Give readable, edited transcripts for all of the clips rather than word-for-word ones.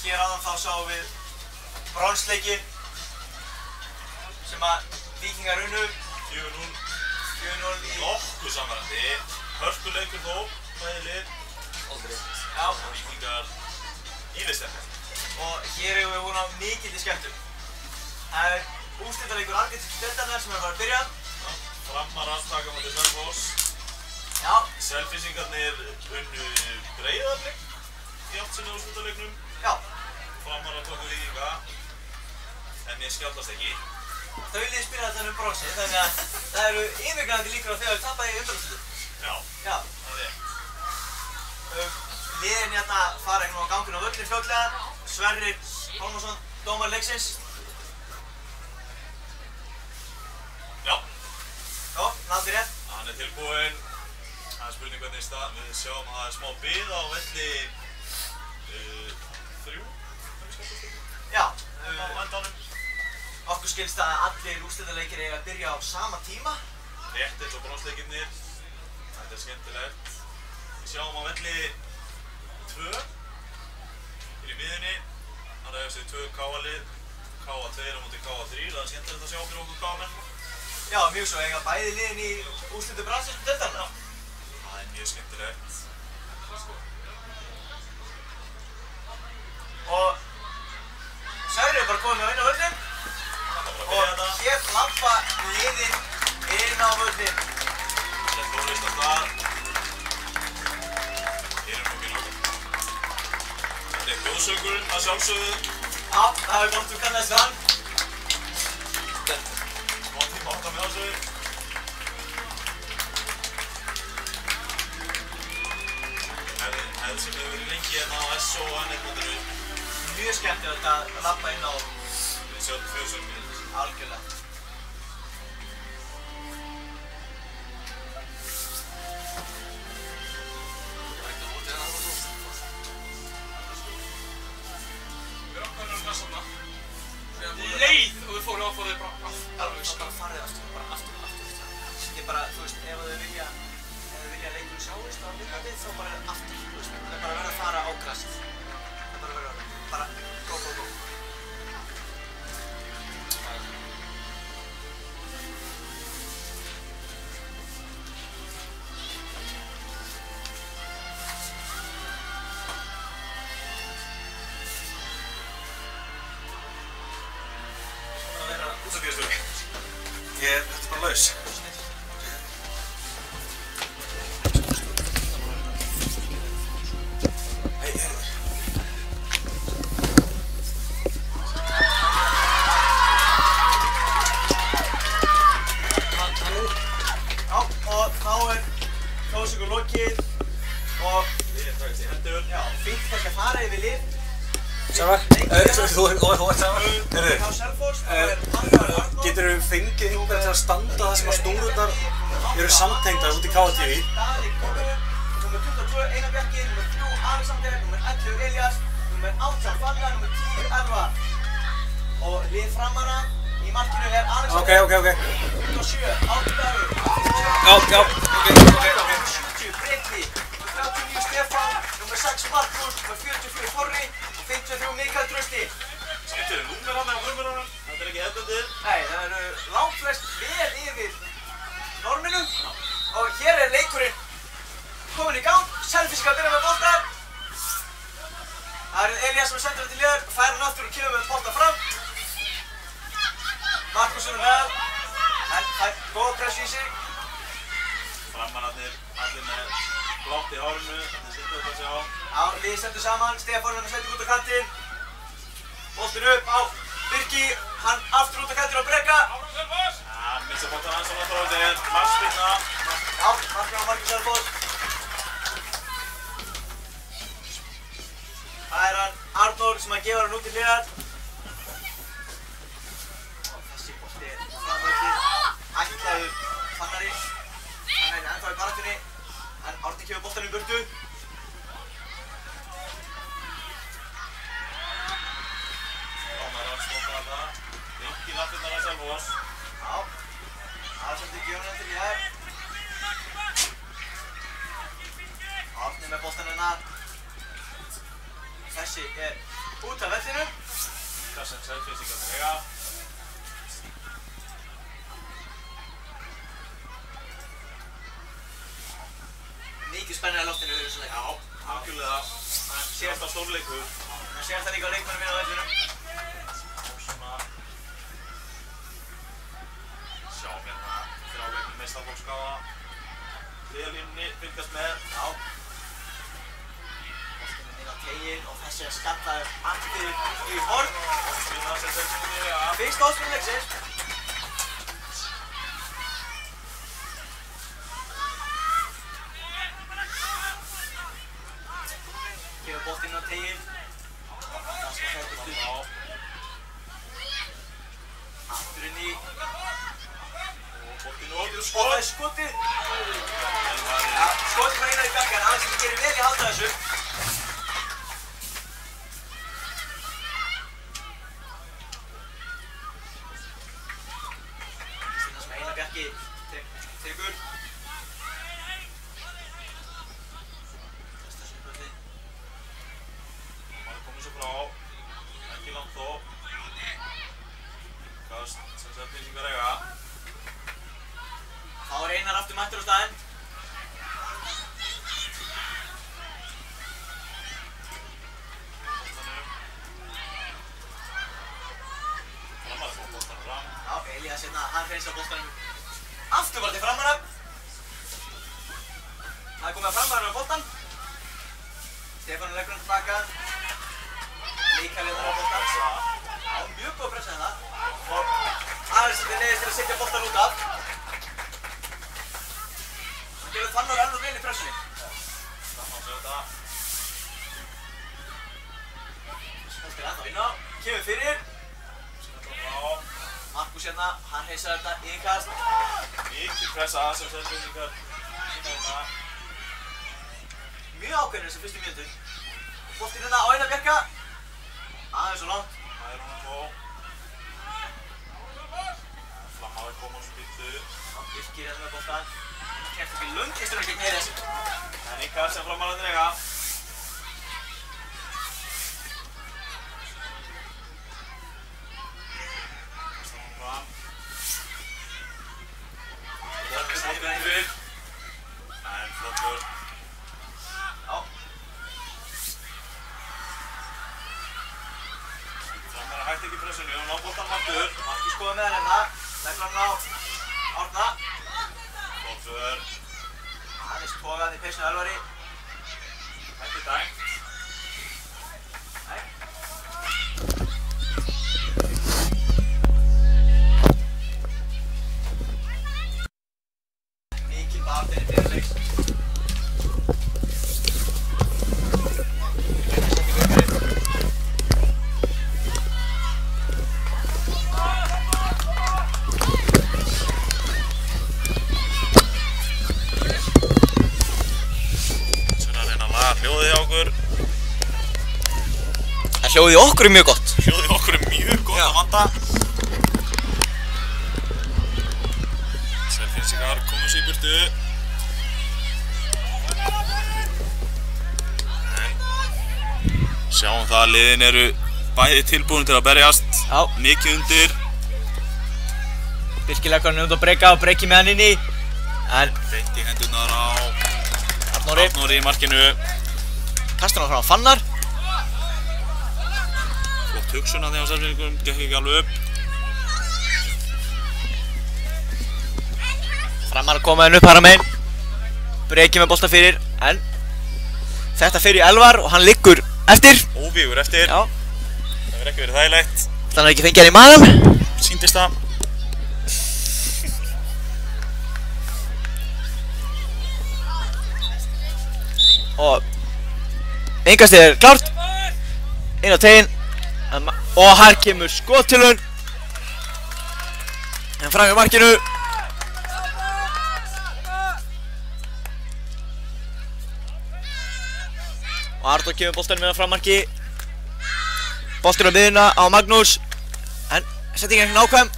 hér áðan þá sáum við bronsleikinn sem að Víkingar unnu 4-0 í nokkuð samverðandi. Hörkuleikur þó, bæði lið. Aldrei. Já. Og Víkingar íðisterkar. Og hér hefur við von á mikilli skemmtun. Það úrslitaleikur argentísku deildarinnar sem er að fara að byrja. Já, Framarar taka móti Selfoss. Já. Selfyssingarnir unnu Breiðablik í 8. úrslitaleiknum. Já. Framarar tóku Víkinga. En ég skjáttast ekki. Þau liði spila þetta bronsið, þannig að það eru yfirgnæfandi líkur á þegar við tappa í undanúrslitum. Já. Já. Það er rétt. Liðin hérna fara á ganginn á völlinn fljótlega. Sverrir Pálmarsson, dómari leiksins. Já. Já, náttúrulega rétt. Hann er tilbúinn. Það er spurning hvernig við sjáum að það er smá bið á velli 3. Já. Á endanum. Okkur skilst að allir úrslitaleikir eiga að byrja á sama tíma. Rétt eins og bronsleikirnir. Þetta er skemmtilegt. Við sjáum á velli 2. Hér í miðunni. Það er þessi 2 K-lið. K2 á móti K3. Það er skemmtilegt að sjá fyrir okkur K-menn. Já, mjög svo eiga bæði liðin í úrslitum bransleiknum deildarinnar. Það er mjög skemmtilegt. Og Sverrir er bara komið með inn á völlinn. Og hér labba liðin inn á völlinn. Það er tónlist á stað. Hér er nokkið náttúrulega. Þetta er hljóðsöngur að sjálfsögðu. Já, það hefur gott kannast við hann. Smá tíma átta með þessu. Hefð sem hefur verið lengi hérna á SO og N1-mótinu. Mjög skemmtilegt að labba inn á Þjóðsöngin. algjörlega. Leið og við fórum á þeir bara Alveg bara farið aftur. Ég bara, þú veist, ef þau vilja að leikurinn sjáist á myndbandið þá bara aftur, þú veist. Það er bara verið að fara á grassið. Það er bara verið að bara go. Þetta er bara laus. Já, og þá er hljóðsöngur lokið og Liðin takast í hendur. já, fínt kannski að fara yfir lið. Sævar, þú ert Sævar. Hjá Selfoss, þá er Arnar Arnór. Getur við fengið einhvern til að standa það sem að snúrurnar eru samtengdar út í KTV? Daði Gunnur, nr. 22 Einar Bjarki, nr. 3 Alexander, nr. 11 Elias, nr. 18 Fannar, nr. 10 Elvar. Og lið framara í markinu er Alexander. Ok. 27 Árni Dagur. Já, ok. 70 Breki, nr. 39 Stefán, nr. 6 Markus, nr. 44 Þorri og 53 Mikael Trausti. Skemmtileg númer hann á frumverðunum. Þetta er ekki hefðbundið. Nei, það eru langflest vel yfir norminum og hér er leikurinn kominn í gang. Selfyssingar byrja með boltan. Það er Elias sem er sendur til liðar, fær hann aftur og kemur með boltan fram. Markusson er með, en það er góð pressu í sig. Framararnir, allir með blátt í hárinu. Þetta er skemmtilegt að sjá. Já, liðið sendur saman, Stefán er sendur út á kantinn. Boltinn upp á Birki, hann aftur út á kantinn á Breka. Missa boltan hans og það þróið er markspyrna. Já, markið á Markus Selfoss. Það er hann Arnór sem að gefa hann út til liðar. Og þessi bolti er framvöldið, ætlaður Fannari. Hann er ennþá í baráttunni, en Árni kemur boltanum í burtu. Ringt í lappirnar að Selfoss. Já, Alexander gefur hann til liðar. Árni með boltan hennar. Þessi er út af vellinum. Það sem Selfyssingarnir eiga. Mikið spennir í loftinu yfir þessu leik. Já, algjörlega. Það sé alltaf stórleikur. Það sé alltaf líka á leikmannum minn á vellinum. Og svona... Sjáum hérna þrjáleiknum meistaraflokksgáfa. Hliðalínunni fylgjast með. Já. Boltinn inn á teiginn og þessi er skallaður aftur í horn. Spilna sem Selfyssingarnir eiga. Fyrsta áspilin leiksins. Kemur boltinn inn á teiginn. Það skal þetta upp. Aftur inn í. Og boltinn út. Og það er skotið. Ja, skotið frá Einari Bjarkar, hann sem gerir vel í að halda þessu. Stinna sem Einar Bjarki tekur. Testa sviðbröndið. Maður komið svo frá. Ekki langt þó. Kast sem Selfyssingar eiga. Þá er Einar aftur mættur á staðinn. Framar fór boltanum fram. Já, Elías hérna, hann hreinsar boltanum aftur bara til framara. Það er komið að framara á boltan. Stefán leggur hann tilbaka. Líka liðar á boltan. Já, mjög góð að pressa hérna. Og aðeins þetta leiðist til að setja boltan út af. Hann gerði þannig alveg vel í pressunni. Það má segja þetta. Þetta er ennþá inn á. Kemur fyrir. Skallum frá. Markus hérna, hann hreisar þetta innkast. Mikil pressa sem Selfyssingar sýna hérna. Mjög ákveðnir þessi fyrstu mínútu. Boltinn hérna á Einar Bjarka. Aðeins og langt. Það er hún að fá. Flammaði koma svo býttu. Birkir hérna með boltan. Hann kemst ekki lundistur gegn Heiðis. En ykkar sem frammarðinir eiga. Kastar hún fram. Boltinn yfir. En flottur. Já. Frammarðar hætti ekki pressunni og ná boltan aftur. Markus skoða með hann hérna. Leggur hann á Árna. Flottur. Aðeins tógað í peysinu Elvari. Ekki dæmt. Nei. Mikil barðinni fyrir leiks. Hljóðið hjá okkur. Það hljóðið okkur er mjög gott. Hljóðið hjá okkur er mjög gott að vanda. Selfyssingar komum sér í burtu. En sjáum það að liðin eru bæði tilbúin til að berjast. Já. Mikið undir. Birkir leggur hann út að breyka og breykir með hann inn í. En Beint í hendurnar á Arnóri í markinu. kastar hann frá Fannar. Flott hugsun að því á Selfyssingum, gekk ekki alveg upp. Framar að koma henn upp hara megin. Breykir með bolta fyrir. En þetta fyrir í Elvar og hann liggur eftir. Óvígur eftir. Já. Það verður ekki verið þægilegt. Þannig að ekki fengið hann í magan. Sýndist það. Og innkastið er klárt. Inn á teginn. Og hér kemur skottilun. En fram í markinu. Og Arnór kemur boltanum inn á frammarki. Boltur á miðjuna á Magnús. En settingin er ekki nákvæm.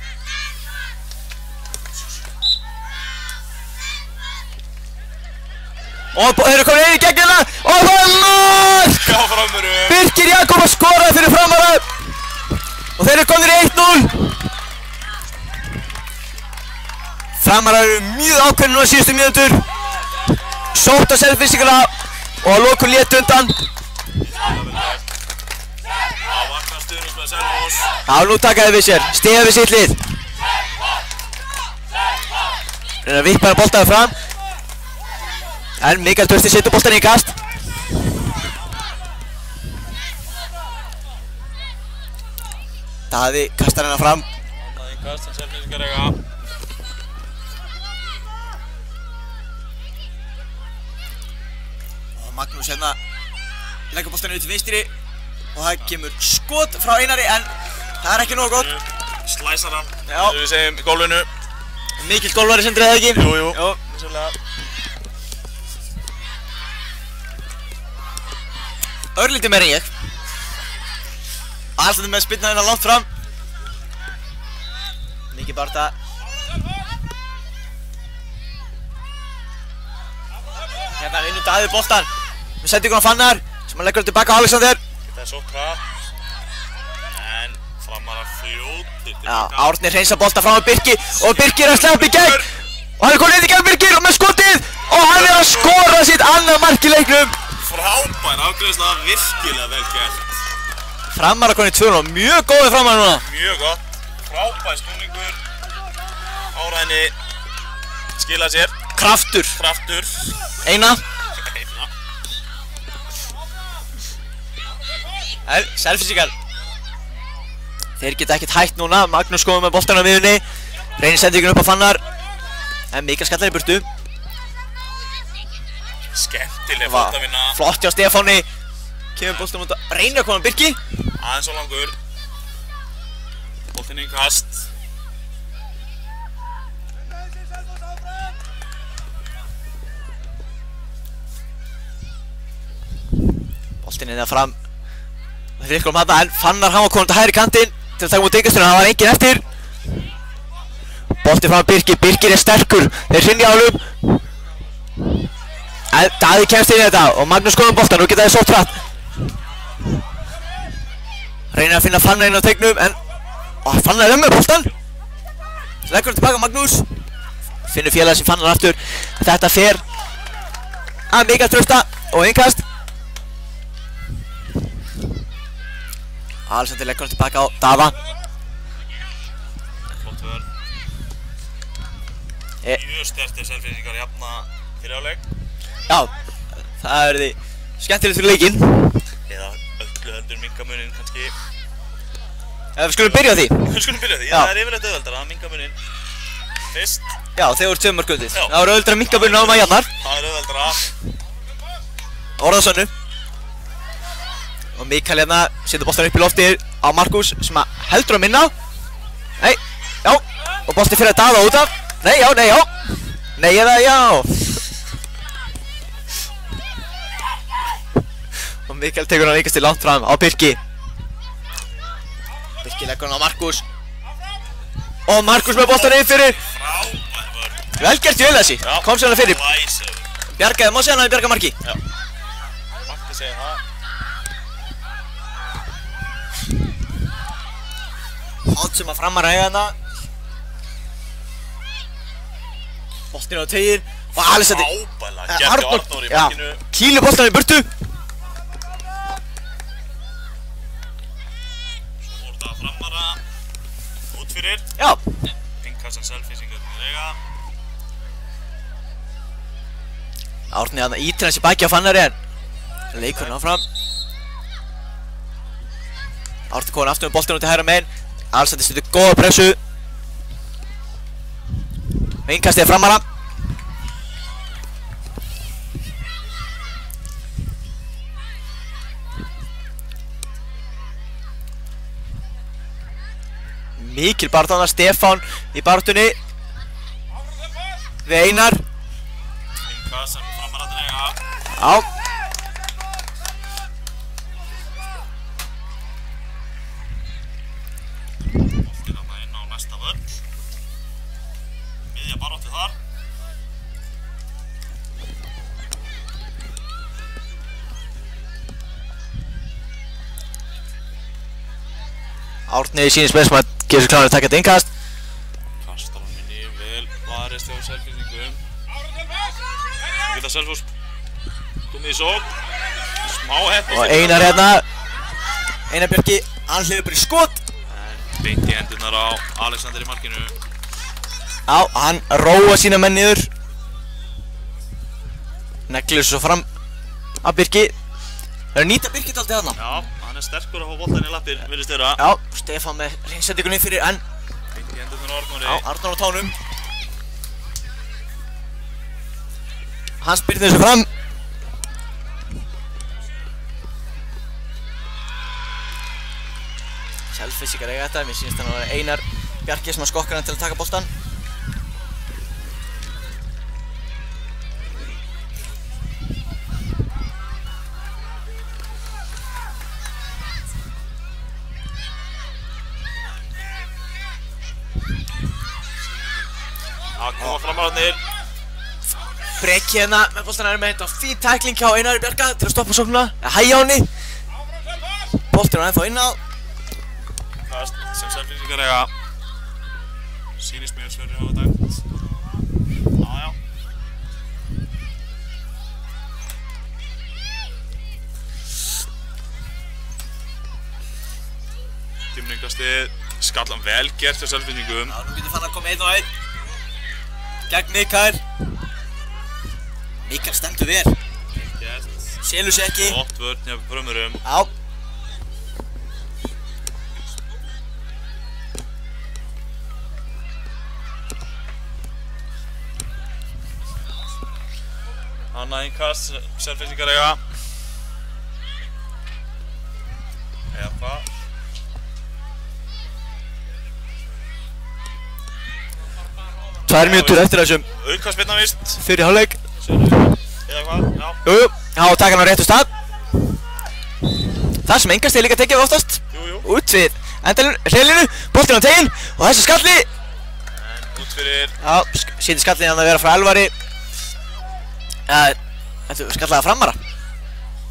Og þeir eru komin inn í gegnina. Og það er mark! hjá Framarum. Birkir Jakob að skora fyrir Framara. Og þeir eru komnir í 1-0. Framarar eru mjög ákveðnir núna síðustu mínútur. Sótt á Selfyssingana og að lokum létu undan. Það vaknar stuðningsmenn Selfoss. Já, nú taka þeir við sér. Stiga við sitt lið. Reyna að vippa boltaði fram. En Mikael Trausti setur boltan í kast. Daði kastar hennar fram. Það er kast sem Selfyssingar eiga. Og Magnús hérna leggur boltan niður til vinstri. Og það kemur skot frá Einari en það er ekki nógu gott. Slæsar hann. Já. Við segjum í gólfinu. Mikill gólfari Sindri eða ekki? Jú. Jú. Vissulega. Örlítið meira en ég. Alstættum með spilna hérna langt fram. Mikið barta. Hérna vinnur Daði boltan. Með sendingun á Fannar sem hann leggur tilbaka á Alexander. Þetta er svo hratt. En Framarar fljótir til Já, Árni hreinsa bolta fram á Birki og Birkir er að sleppa í gegn. Og hann er komið inn í gegn Birkir og með skotið. Og hann er að skora sitt annað mark í leiknum. Frábær afgreiðsla, virkilega vel gert. Framarar konið 2-0, mjög góðið Framarar núna. Mjög gott. Frábær snúningur. Áræðinni skila sér. Kraftur. Kraftur. Eina. Selfyssingar. Þeir geta ekkert hætt núna. Magnús komið með boltan á miðunni. Reynir sendingun upp á Fannar. En Mikael skallar í burtu. Skemmtileg fótavinna. Flott hjá Stefáni. Kemur boltan út að reynir að koma Birki. Aðeins og langur. Boltinn í kast. Boltinn er það fram. Það fyrir ykkur þarna en Fannar hann var komin til hægri kantinn til að taka út yngastuna, það var enginn eftir. Boltinn fram Birki, Birkir er sterkur, þeir hrynja á honum. Daði kemst inn í þetta og Magnús komið boltan, nú geta þeir sótt hratt. Reynir að finna Fannar inn á teignum en Fannar er með boltan. Leggur hann tilbaka Magnús. Finnur félag sem Fannar aftur. Þetta fer að Mikael Trausta og innkast. Alexander leggur hann tilbaka á Daða. Flott vörn. Mjög stertir Selfyssingar jafna fyrir áleik. Já, það er því skemmtilegt fyrir leikinn. Eða öllu heldur minka munin kannski. Við skulum byrja á því. Við skulum byrja á því, Já. það er yfirleitt auðveldara að minka munin fyrst. Já, þeir voru 2 mörk undir. Já. Það voru auðvitað að minnka muninn á maður jarnar. Það er auðveldara. Orðasönnu. Og Mikael hérna setur boltan upp í loftið á Markus sem að heldur að minna. Nei, já. Og bolti fyrir að Daða út af. Nei, já, nei, já. Nei eða já. Og Mikael tekur hann líkast til langt fram á Birki. Birki leggur hann á Markus. Og Markus með boltan yfir fyrir. Frábær vörn. Vel gert í þessi. Já. Kom sér hann fyrir. Glæsileg vörn. Bjargaði, má segja hann að bjarga marki. Já. Mætti segja það. Hátt sem að Framar eiga þarna. Boltinn á tegir. Og Alexander. Frábærlega gert hjá Arnór í Já. markinu. Kýlir boltan í burtu. Svo voru það Framara út fyrir. Já. Innkassan Selfyssingar eiga. Árni þarna ítir hans í baki á Fannari en leikur hann áfram. Árni komin aftur með boltinn út í hægra megin. Alexander setur góða pressu. Innkastið er Framara. Mikil barðana, Stefán í barðunni við Einar. Innkassan Framara eiga. Já. Boltinn þarna inn á næsta vörn. Miðja baráttu þar. Árni sýnist best að gera sér klára að taka þetta innkast. Kastar hann inn í vel varist hjá Selfyssingum. Nú geta Selfoss komið í sókn. Smá heppni. Og Einar hérna. Einar Bjarki, hann hleypur bara í skot. En beint í hendurnar á Alexander í markinu. Já, hann róa sína menn niður. Neglir svo fram að Birki. Það nýta Birki dálítið þarna. Já, hann sterkur að fá boltan í lappir, virðist vera. Já, Stefán með hreinsendingunni fyrir en. Beint í hendurnar á Arnóri. Já, Arnór á tánum. Hann spyrði þessu fram. Selfyssingar eiga þetta, mér sýnist hann að vera Einar Bjarki sem að skokkar hann til að taka boltan. Það koma framararnir. Breki hérna með boltan er með þetta fín tækling hjá Einari Bjarka til að stoppa sóknuna. Hægja á henni. Boltin er ennþá inn á. Kast sem Selfyssingar eiga. Sýnist mér Sverrir hafa dæmt. Já. Dýmningastið skallan vel gert hjá Selfyssingum. Já, nú getur fann að koma 1-1. Gegn Mikael. Mikael stendur vel. Gert. Selur sig ekki. Gott vörn hjá Frömmurum. Já. Annað innkast, Selfyssingar eiga. Eða hvað? Tvær mínútur eftir þessum Aukaspyrna vist. fyrir hálfleik. Eða hvað? Já. Jújú, þá taka hann á réttu stað. Það sem engast er líka tekið oftast. Jú. Út við hreilinu, boltinn á teginn og þessi skalli. En út fyrir. Já, sýndi skallin hann að vera frá Elvari. Þetta er skallaða framara.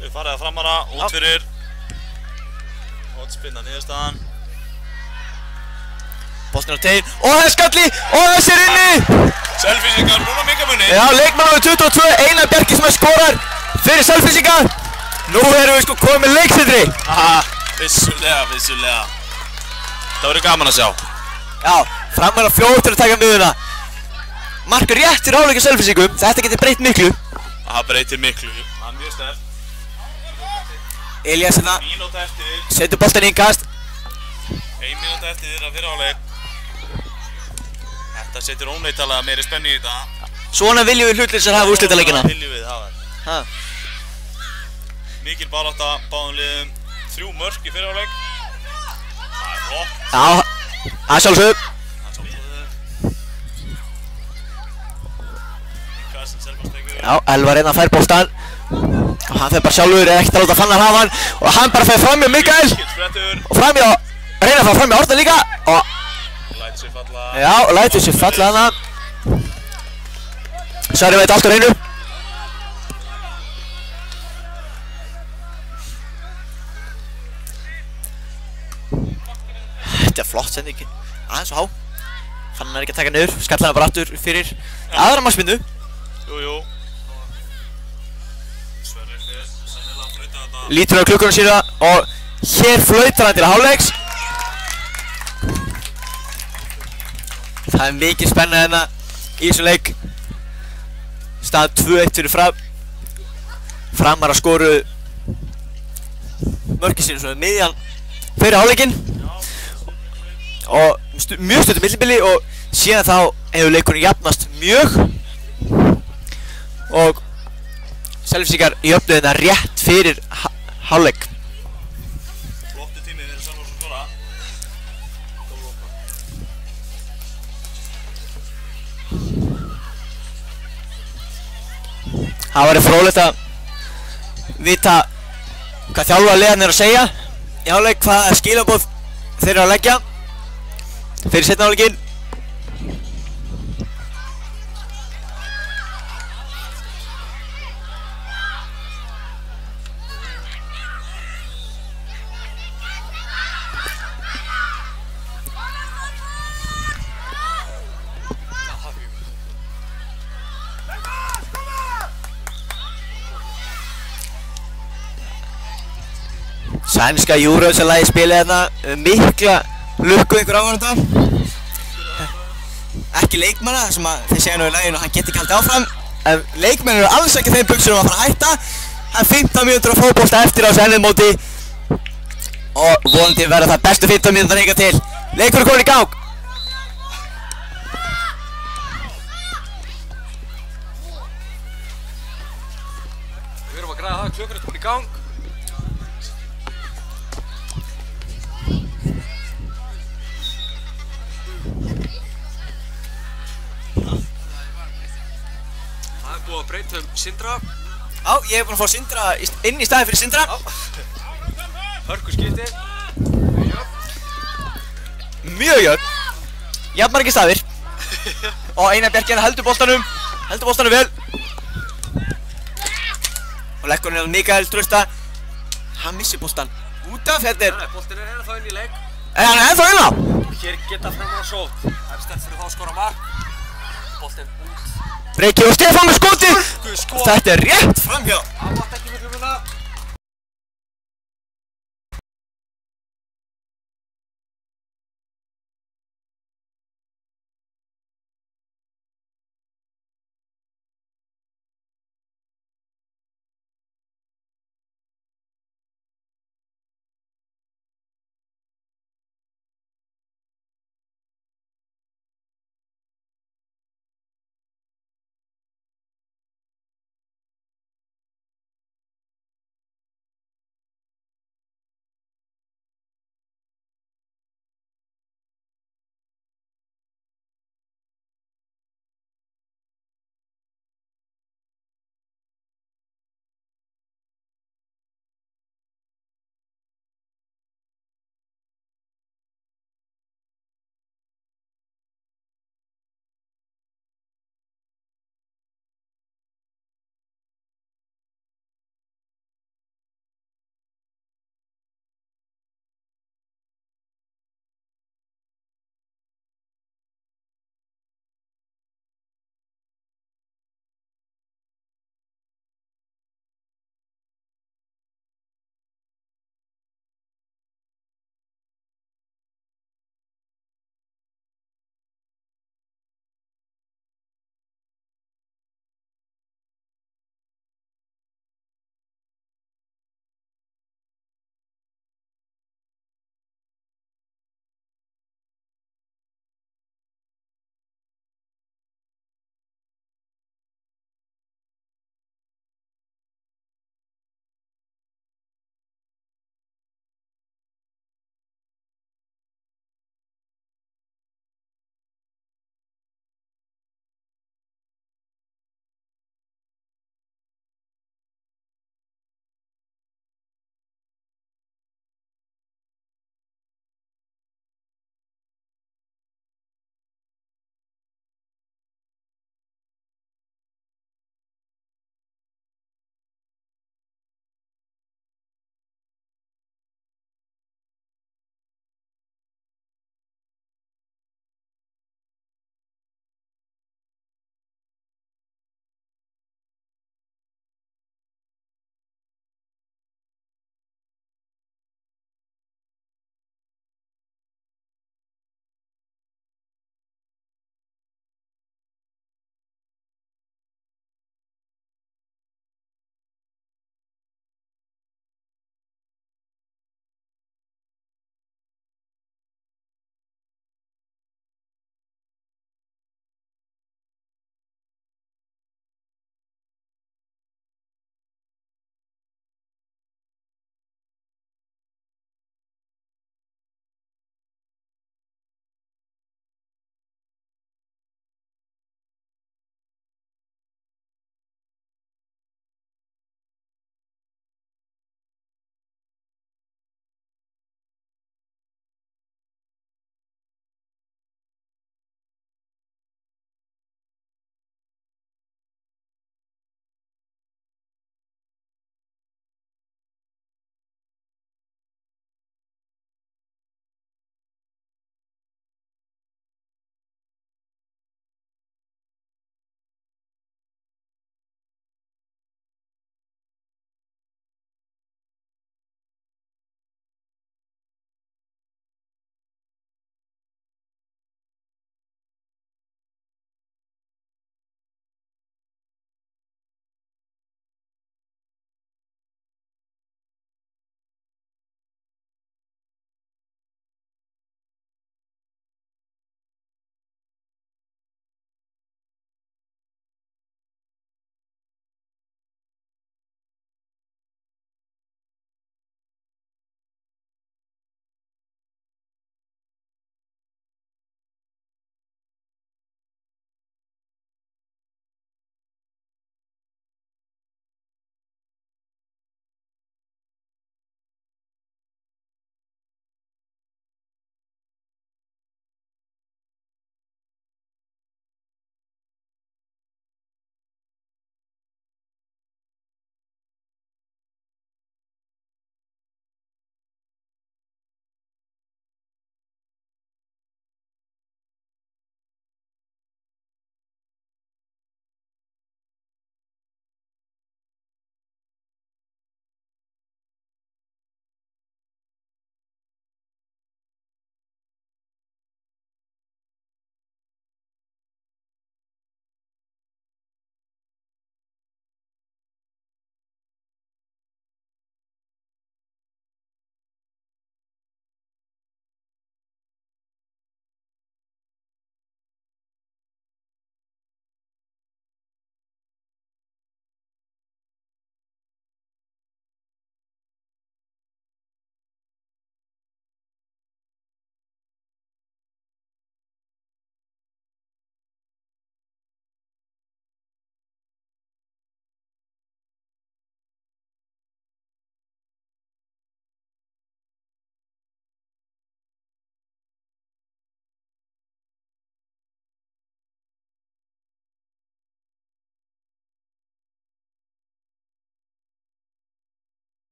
Við farið að framara, út fyrir. Hotspinna niðurstaðan. Boltinn á teginn og þessi skalli og þessi er inni. Selfyssingar núna minkamunni. Já, leikmannur 22, Einar Bjarki sem skorar fyrir Selfyssingar. Nú erum við sko komið með leiksendri. Aha, vissulega. Það verður gaman að sjá. Já, framara fljótur að taka miðuna. Markur rétt fyrir hálfleik Selfyssingum. Þetta getur breytt miklu. Það breytir miklu. Það er mjög sterkt. Elías hérna Mínúta eftir. setur boltinn í innkast. 1 mínúta eftir þeirra fyrir hálfleik. Þetta setur óneittalega meiri spennu í þetta. Svona viljum við hlutleysar hafa úrslitaleikina. Svona viljum við hafa þetta. Ha. Mikil barátta, báðum liðum. 3 mörk í fyrir hálfleik. Það er flott. Já, það er sjálfsögðu. Það er svolítið. Innkast sem Selfoss tekur. Já, Elvar hérna fær boltan. Og hann fer bara sjálfur, er ekkert að láta Fannar hafa hann. Og hann bara fer fram hjá Mikael. Skilsfrettur. Og fram hjá, reyna að fara fram hjá Árna líka. Og Lætur sig falla. já, lætur sér falla hana. Sverrir veit allt á hreinu. Þetta er flott sendingin. Aðeins og há. Fannar er ekki að taka niður. Skallar hann bara aftur fyrir aðra markspyrnu. Jú. Sverrir fyrir sennilega að flauta þetta. Lítur á klukkunum sína og hér flautar hann til hálfleiks. Það er mikið spenna hérna í þessum leik. Staðan 2-1 fyrir Fram. Framar að skoru mörkin sínu svona miðjan fyrir hálfleikinn. Og mjög stuttu millibili og síðan þá hefur leikurinn jafnast mjög. Og Selfyssingar jöfnuðu þetta rétt fyrir hálfleik. Flottu tími fyrir Selfoss að skora. Það væri fróðlegt að vita hvað þjálfara liðan er að segja í hálfleik, hvaða skilaboð þeir eru að leggja fyrir seinna hálfleikinn. Sænska Eurovision-lagi spilið hérna mikla lukku ykkur áhorfenda. Ekki leikmanna sem að þeir segja nú í laginu að hann geti ekki haldið áfram. En leikmenn eru alls ekki þeim buxur að fara að hætta. Það er 15 mínútur af fótbolta eftir á þessu ennið-móti. Og vonandi verða það bestu 15 mínútur hingað til. Leikurinn er komin í gang. Við erum að græða það, klukkan er komin í gang. Það er búið að breyta Sindra. Já, ég hef búinn að fá Sindra inn í staði fyrir Sindra. Hörku skipti. Mjög jöfn. Jafnmargir staðir. Og Einar Bjarki heldur boltanum vel. Og leggur hann Mikael Trausta. Hann missir boltan út af þetta. Boltinn er ennþá inn í leik. Hann er ennþá inn á. Hér geta framar að sót. Það er stefnt fyrir þá að skora mark. Boltinn út. Breki og Stefán með skotið. Þetta er rétt framhjá. Það mátt ekki miklu minna.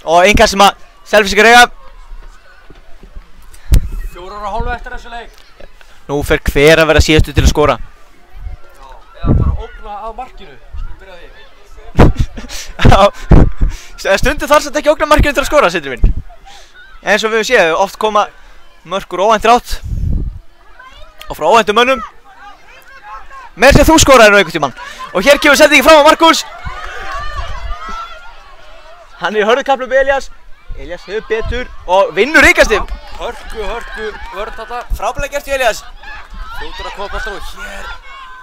Og innkast sem að Selfyssingar eiga. 4,5 eftir þessu leik. Nú fer hver að vera síðastu til að skora. Já, eða bara ógna að markinu. Skulum byrja því. Já, stundum þarf samt ekki ógna markinu til að skora, Sindri minn. Eins og við höfum séð, oft koma mörk úr óvæntir átt. Og frá óvæntum mönnum. Meira sem þú skoraðir nú einhvern tímann. Og hér kemur sendingin fram á Markus. Hann er í hörðukaflu með Elías. Elías hefur betur og vinnur ríkasti. Hörku, vörn þetta. Frábælega gert í Elías. Fljótur að koma boltan og hér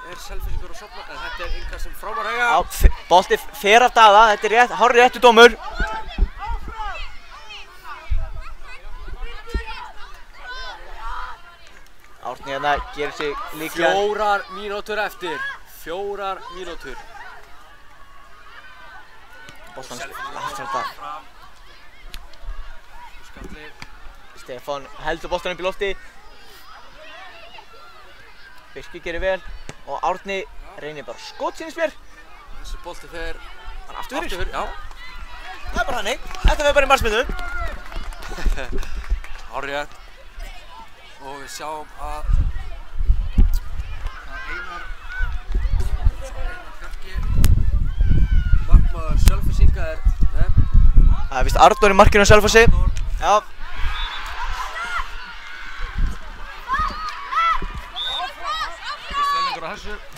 er Selfyssingur að sofna. En þetta er innkast sem frámar eiga. Já, bolti fer af Daða. Þetta er rétt, hárri réttu dómur. Árni hérna gerir sig líklega. 4 mínútur eftir. 4 mínútur. Boltan aftur Stefán heldur boltan upp í lofti. Birkir gerir vel og Árni reynir bara skot sínist mér. Þessi bolti fer aftur fyrir. Já. Það er bara hannig. Þetta verður bara í marksmyndu. Hárrétt. Og við sjáum að Einar Bjarki markmaður Selfyssinga er Það er víst Arnór í markinu á Selfossi. Já.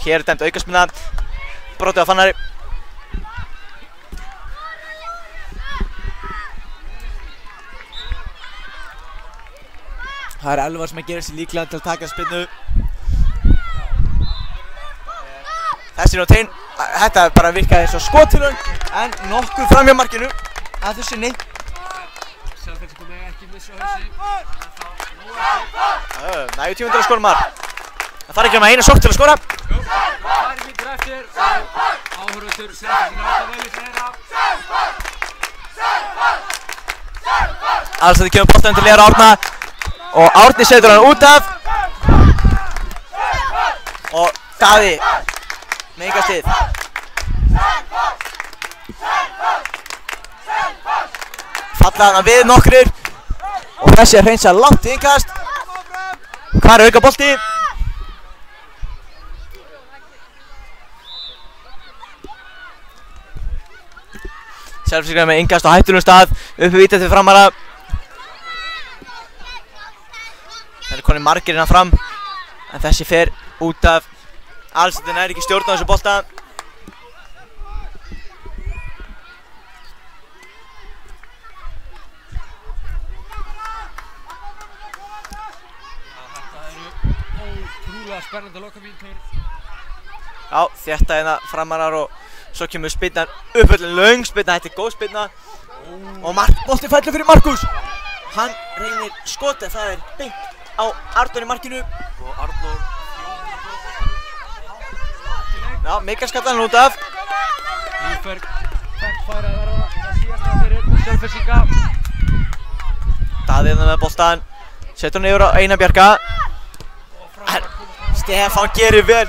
Hér er dæmt aukaspyrna. Brotið af Fannari. Það er Elvar sem gerir sig líklega til að taka spyrnu. Þessi nótein, þetta bara virkaði eins og skottilraun, en nokkuð fram hjá markinu að þessu sinni. Selfyssingur mega ekki missa hausi. Nægur tíma til að skora mark. Það þarf ekki um að eina sókn til að skora. 2 mínútur eftir og áhorfendur Selfyssingar átt að velja þeirra. Alls þetta kemur boltann til Lear Árna og Árni setur hann út af. Og Daði með innkastið. Falla hann við nokkrir og þessi er hreinsað langt í innkast. Hvar er aukabolti? Selfyssingar með innkast á hættulegum stað uppi víta til framara. Það er konið margir hérna fram en þessi fer út af. Alls þetta er ekki stjórn á þessu bolta. Þetta eru ótrúlega spennandi lokamínútur. Já, þetta hérna framarar og svo kemur spyrnan uppöllin löng spyrna, þetta er góð spyrna. Og bolti fellur fyrir Markus. Hann reynir skotið, það er beint á Arnór í markinu. Og Arnór Já, Mikael skallar hann út af. Nýferg færi að verða það síðasta fyrir Selfyssinga. Daði hérna með boltan. Setur hann yfir á Einar Bjarka. Stefán gerir vel.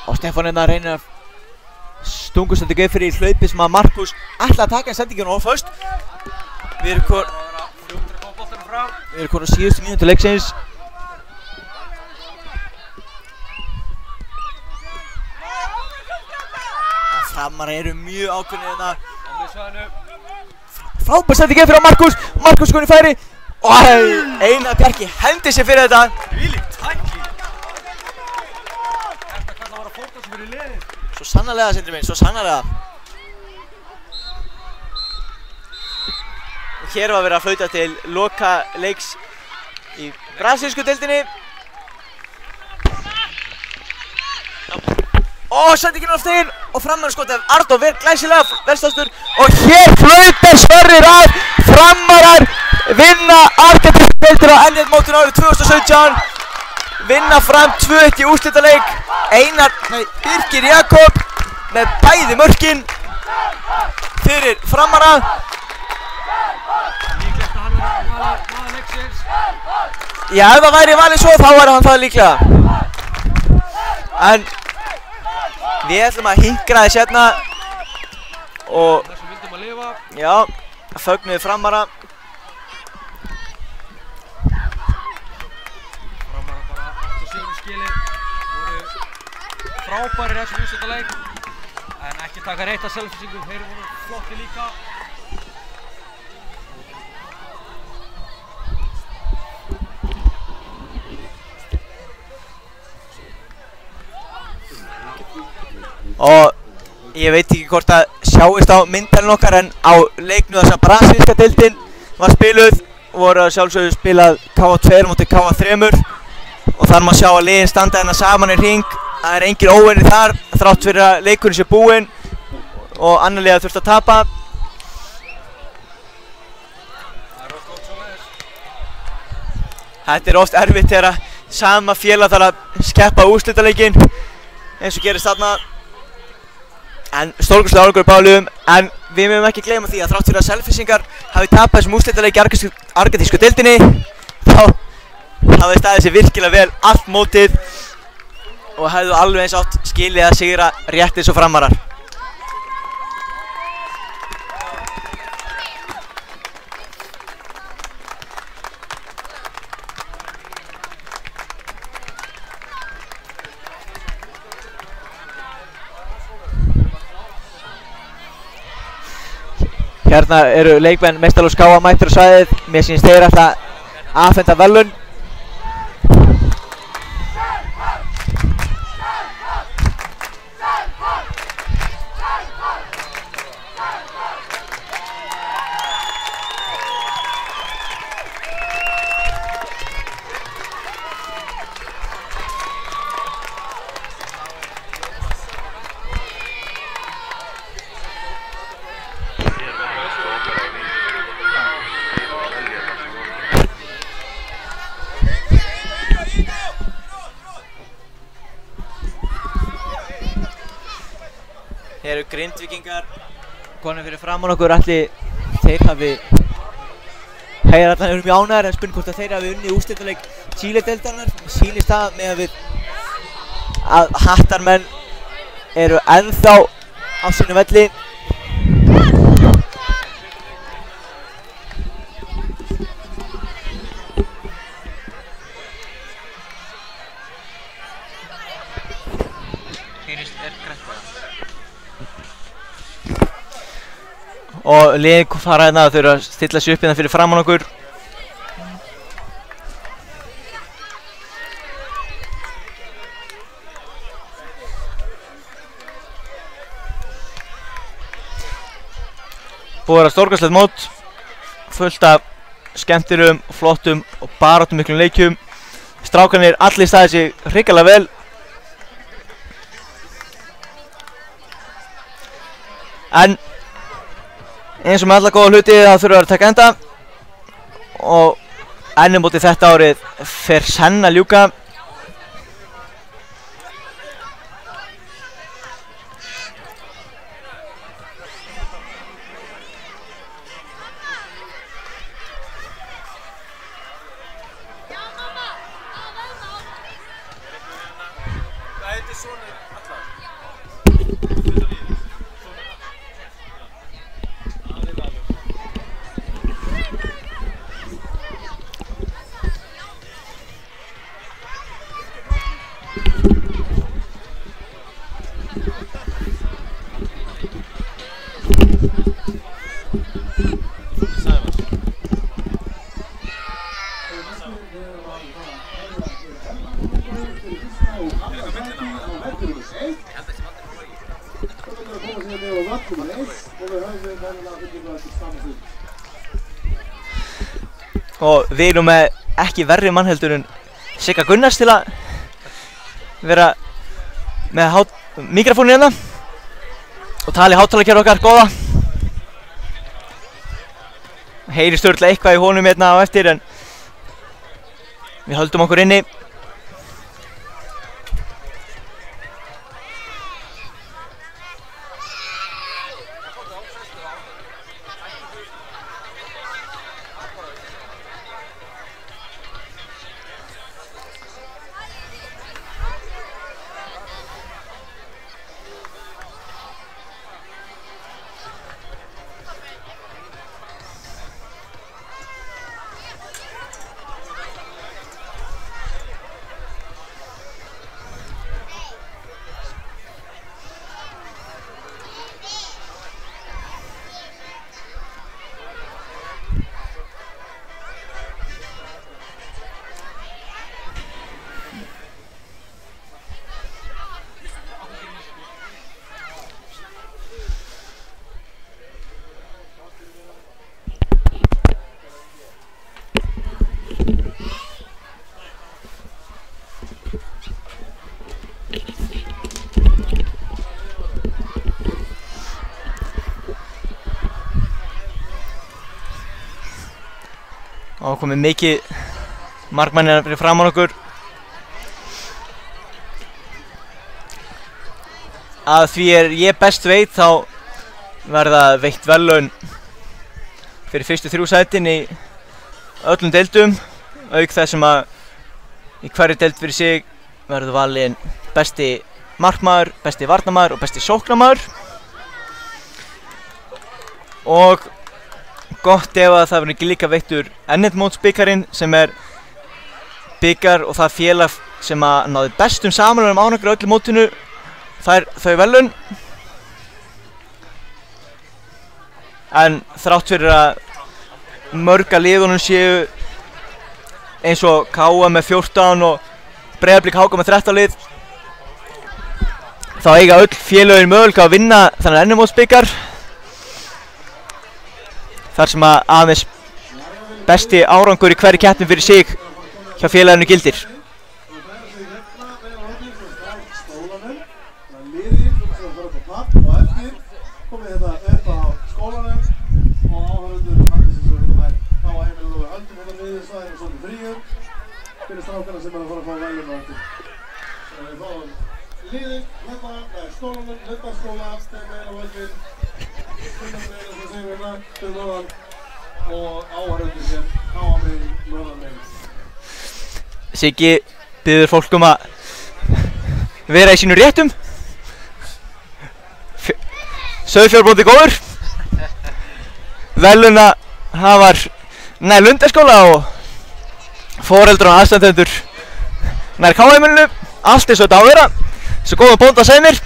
Og Stefán hérna reynir að stungust þetta gauð fyrir í hlaupi sem að Markus ætla að taka en sendingin og föst. Við erum konur síðustu mínútu leiksins. Framar eru mjög ákveðnir hérna. Frábær sending fyrir á Markus. Markus konið færi. Og Einar Bjarki hendi sér fyrir þetta. Þvílík tækling. Þetta kann að vera fótbolti fyrir liðið. Svo sannarlega, Sindri minn, svo sannarlega. Og hér var verið að flauta til loka leiks í brasilísku deildinni. Og sendingin aftur inn og Framar skotið af Arnór vel glæsilega velstástur og hér flautar Sverrir að Framarar vinna Argentíndeildina á N1-mótinu árið 2017 vinna Fram 2-1 í úrslitaleik Birgir Jakob með bæði mörkin fyrir Framara. Líklegt að hann verður maður leiksins. Já, ef það væri valið svo þá væri hann það líklega. En við ætlum að hinkra þess hérna og Þessum vildum að lifa. já, fögnuðu Framara. Framara bara aftur sigur skilið. Voru frábærir þessum úrslitaleik. En ekki taka reitt að Selfyssingu, þeir voru flotti líka. Og ég veit ekki hvort það sjáist á myndalinn okkar en á leiknum þess að brasilíska deildin var spiluð voru að sjálfsögðu spilað KA2 móti KA3 og þar má sjá að liðin standa hérna saman í hring. Það er engin óvinni þar þrátt fyrir að leikurinn sé búinn og annar liða þurft að tapa. Þetta er oft erfitt þegar sama félag þarf að skeppa úrslitaleikinn eins og gerist þarna. En stórkostlegur árangur í báðum liðum, en við mögum ekki gleyma því að þrátt fyrir að Selfyssingar hafi tapað þessum úrslitaleik í argentísku deildinni þá hafi staðið sig virkilega vel allt mótið og hefðu alveg eins átt skilið að sigra rétt eins og Framarar. Hérna eru leikmenn meistaralóðs KA mættir á svæðið. Mér sýnist þeir ætla að afhenda verðlaun. Hér eru Grindvíkingar konum fyrir framan okkur, ætli þeir hafi allan mjög ánægðir en spurning hvort að þeir hafi unnið úrslitaleik Chile-deildarinnar. Sýnist það með að hattarmenn eru ennþá á sínu velli. Og liðin fara hérna að þurfa að stilla sig upp hérna fyrir framan okkur. Búið að vera stórkostlegt mót, fullt af skemmtilegum, flottum og baráttumiklum leikjum. Strákarnir allir staðið sig hrikalega vel. En eins og með alla góða hluti þá þurfa að taka enda og N1-mótið þetta árið fer senn að ljúka. Og við erum með ekki verri mann heldur en Sigga Gunnars til að vera með mikrofónu hérna og tala í hátalarkerfi okkar góða. Heyrist örugglega eitthvað í honum hérna á eftir en við höldum okkur inni. Og komið mikið markmannir fyrir framan okkur. Að því ég best veit þá verða veitt verðlaun fyrir fyrstu 3 sætin í öllum deildum, auk þess sem að í hverri deild fyrir sig verður valinn besti markmaður, besti varnarmaður og besti sóknarmaður. Og gott ef að það verður ekki líka veittur Ennetmótsbikarinn sem bikar og það félag sem að náði bestum samanlögum árangri á öllu mótinu þau verðlaun. En þrátt fyrir að mörg af liðunum séu eins og KA með 14 og Breiðablik HK með 13 lið þá eiga öll félögin möguleika að vinna þennan Ennetmótsbikar. Þar sem að aðeins besti árangur í hverri keppni fyrir sig hjá félaginu gildir. Og áhörðundir sem KA megin, norðan megin. Siggi biður fólk að vera í sínum réttum. Sauðfjárbóndi góður. Verðlaunahafar nær Lundarskóla og foreldrar og aðstandendur nær KA-heimilinu. Allt eins og þetta á að vera. Svo góðan bónda segir mér.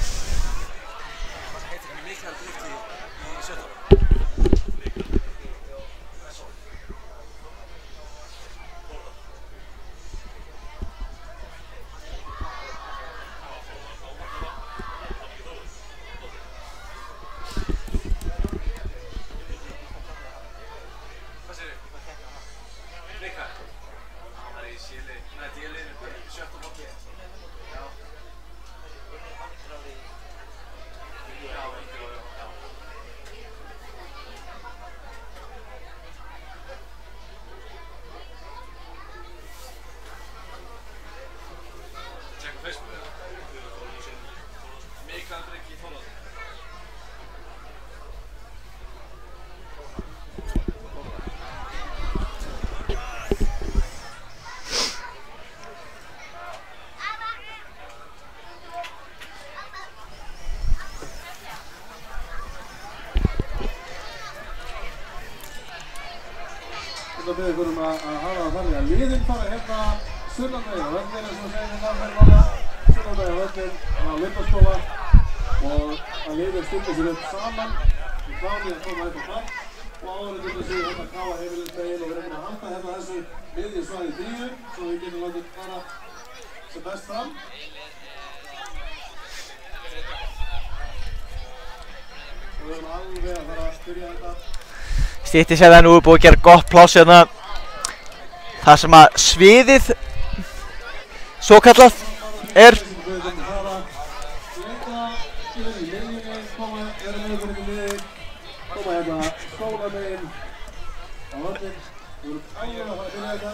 Þetta byrði ykkur að hafa það þannig að liðin fara hérna sunnandaginn á völlin eins og segir þetta fyrir mála sunnandaginn á völlin á Lundarskóla og að liðin styrkja sér upp saman í kláni að koma upp á plats og áður getur sig hérna KA heimilismegin og við erum að halda hérna þessu miðjusvæði 10 svo við getum látið fara sem best fram. Og við erum alveg að fara að byrja þetta. Stytti sér það nú búið að gera gott pláss hérna þar sem að sviðið svo kallað skilur í miðjunni, koma, vera með ykkur inn í miðjunni, koma hérna skólamegin á völlinn. Við erum alveg að fara að byrja þetta.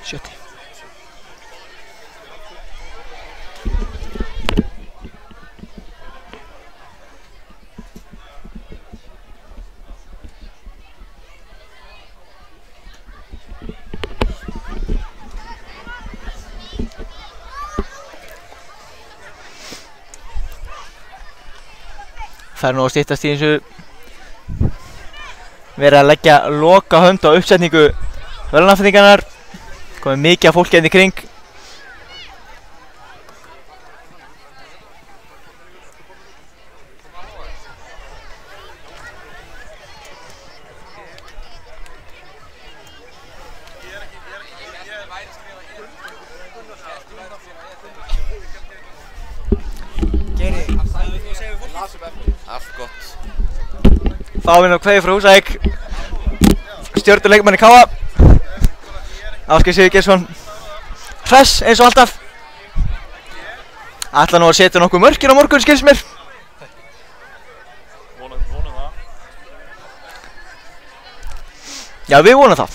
Sjötti. Það er nú að styttast í eins og verið að leggja loka hönd á uppsetningu verðlaunafendingarnar. Komið mikið af fólki hérna í kring. Allt gott. Fáinn og kveðju frá Húsavík. Stjörnuleikmanni K.A. Ásgeir Sigurgeirsson. Hress eins og alltaf. Ætla nú að setja nokkuð mörkin á morgun, skilst mér. Vonum það. Já, við vonum það.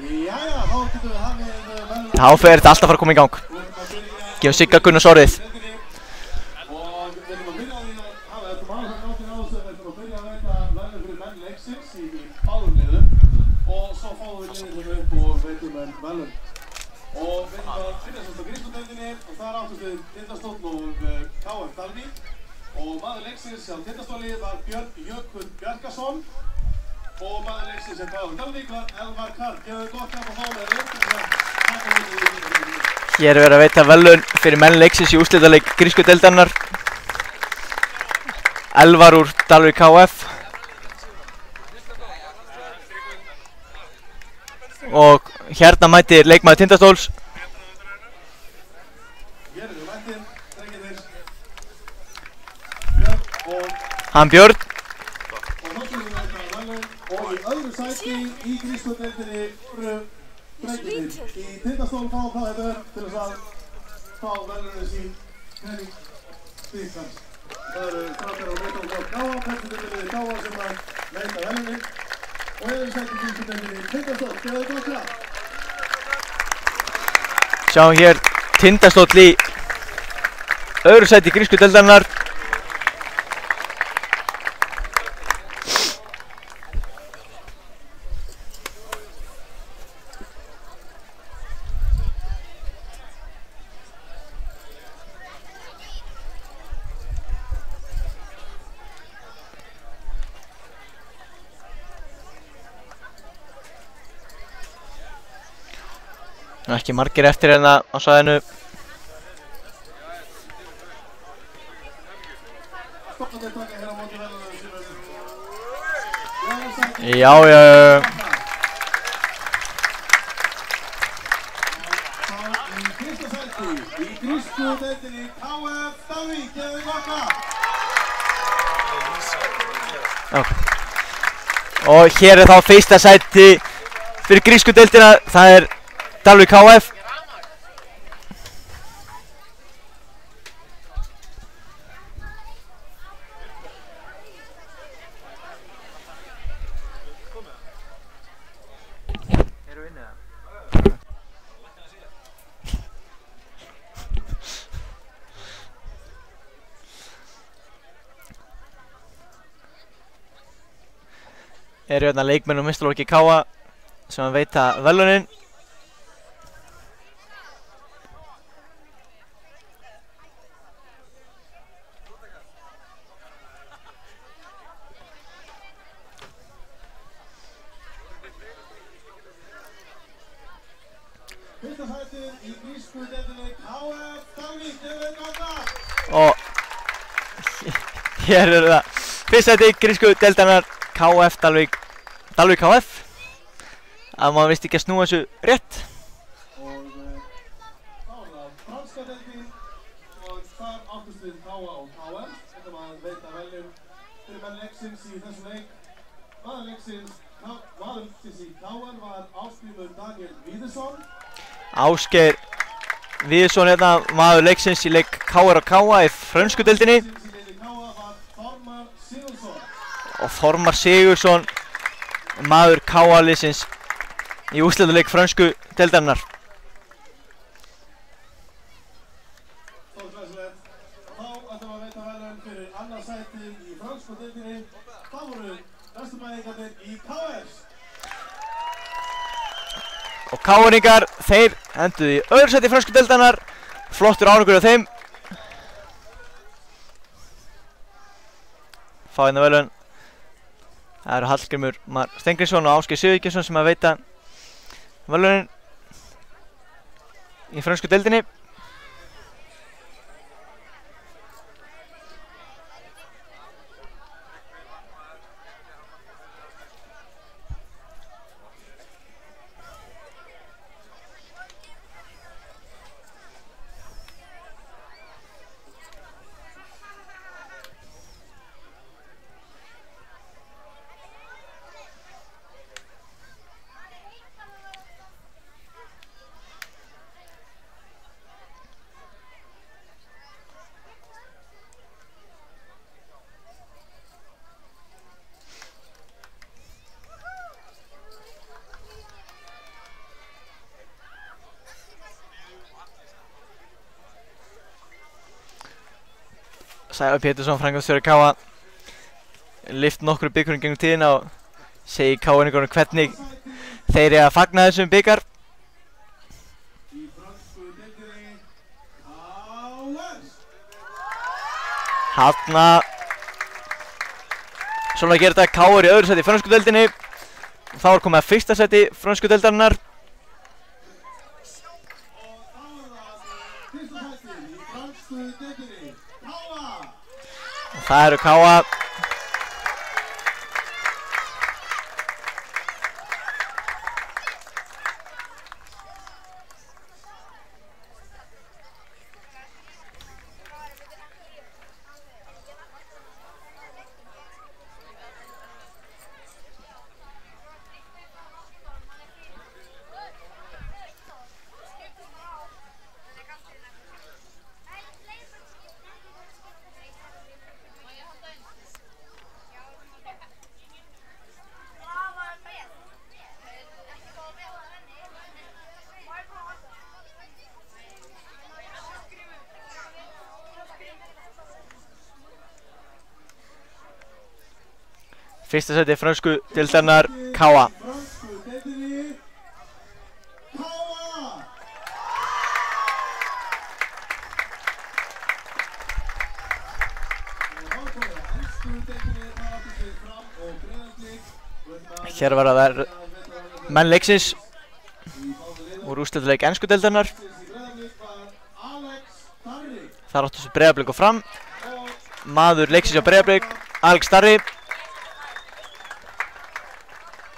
Jæja, þá getum við hafið verðlaun. Þá fer þetta alltaf að fara að koma í gang. Gefa Sigga Gunnars orðið. Og við erum að byrja á því að hafa þetta mála það gáttinn á þessu. Við erum að byrja að veita verðlaun fyrir menn leiksins í báðum liðum. Og svo fáum við liðin upp og veitum menn verðlaun. Og við erum að byrja svolítið á grískudeildinni og þar áttum við Tindastóll og KF Dalvík. Og maður leiksins hjá Tindastóli var Björn Jökull Bjarkason. Og maður leiksins hjá KF Dalvík var Elvar Karl. Gefum við gott hjá að fá með reynd. Hér er verið að veita verðlaun fyrir menn leiksins í úrslitaleik grísku deildarinnar. Elvar úr Dalvík KF. Og hérna mætir leikmaður Tindastóls. Hér eru mættir, drengirnir. Björn og Hann Björn. Og í öðru sæti í grískudeildinni voru drengirnir. Í Tindastól fá hvað þetta til þess að fá verðlaunir sín penning stíkans. Það eru strákar á Mótorkort Káa, presidentinn Káa sem að veita verðlaunir. Og öðru sæti í grískudeildinni Tindastól. Gefðu þetta gott hjá. Sjáum hér Tindastóll í öðru sæti grísku deildarinnar. Ekki margir eftir hérna á svæðinu. Stopparnir taka hér á móti verðlaunum sínum. Já. Í fyrsta sæti í grískudeildinni KF Dalvík. Gefðu gott hjá. Og hér er þá fyrsta sæti fyrir grísku deildina. Það er Dalvík KF. Eru hérna leikmenn og meistaraflokki K.A. sem að veita verðlaunin. Fyrsta sætið í grískudeildinni KF Hér það fyrst sæti grísku deildarinnar KF Dalvík KF. Að maður vist ekki að snúa þessu rétt. Og þá það franska deildin og þar áttust við KA og KF. Þetta maður veita veljum fyrir menn leiksins í þessum leik. Maður leiksins í KR var Ásgrímur Daniel Víðursson. Ásgeir Víðursson hérna, maður leiksins í leik KR og KA í frönsku deildinni. Og Þormar Sigurðsson, maður KA liðsins í úrslitaleik frönsku deildarinnar. Stórglæsilegt. Þá ætlum við að veita verðlaun fyrir annað sætið í frönsku deildinni. Það voru Vesturbæingarnir í KS. Og KR-ingar, þeir enduðu í öðru sæti frönsku deildarinnar. Flottur árangur af þeim. Fá hérna verðlaun. Það eru Hallgrímur Mar Steingrímsson og Ásgeir Sigurgeirsson sem að veita verðlaunin í frönsku deildinni. Sævar Pétursson, framkvæmdastjóri KA, lyft nokkru bikurum gegnum tíðina og segir KA-ningunum hvernig þeir eru að fagna þessum bikar. Í frönsku deildinni KS. Hanna svona gerir þetta KR í öðru sæti í frönsku deildinni. Þá er komið að fyrsta sæti frönsku deildarinnar. Og þá það fyrsta sætið í frönsku deildinni KA. Og það eru KA. Fyrsta sæti frönsku deildarinnar KA. Frönsku deildinni KA. Og þá komið að ensku deildinni, þar áttu sig Fram og Breiðablik. Hér verða þær menn leiksins úr úrslitaleik ensku deildarinnar. Í Breiðablik var Alex Darri. Þar áttu sig Breiðablik og Fram. Maður leiksins á Breiðablik, Alex Darri.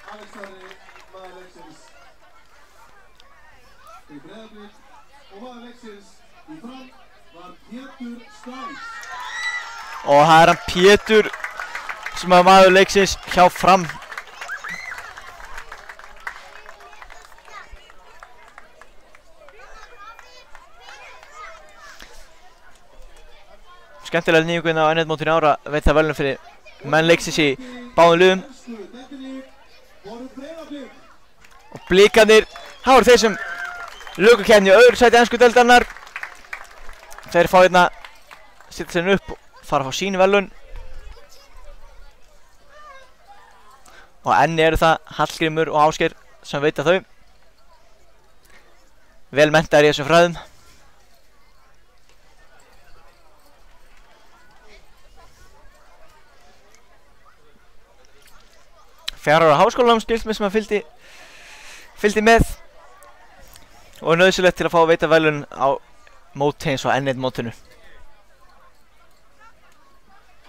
Alex Darri, maður leiksins í Breiðablik, og maður leiksins í Fram var Pétur Stæs. Og það er hann Pétur sem er maður leiksins hjá Fram. Skemmtilega nýjunguna á N1-mótinu ára veita verðlaun fyrir menn leiksins í báðum liðum. Ensku deildinni voru Breiðablik. Og Blikarnir, það voru þeir sem luku keppni í öðru sæti ensku deildarinnar. Þeir fá hérna, setja sér upp og fara að fá sín verðlaun. Og enni eru það Hallgrímur og Ásgeir sem veita þau. Vel menntaðir í þessum fræðum. Fjara ára háskólanám skilst mér sem að fylgdi með og er nauðsynlegt til að fá að veita verðlaun á móti eins og N1 mótinu.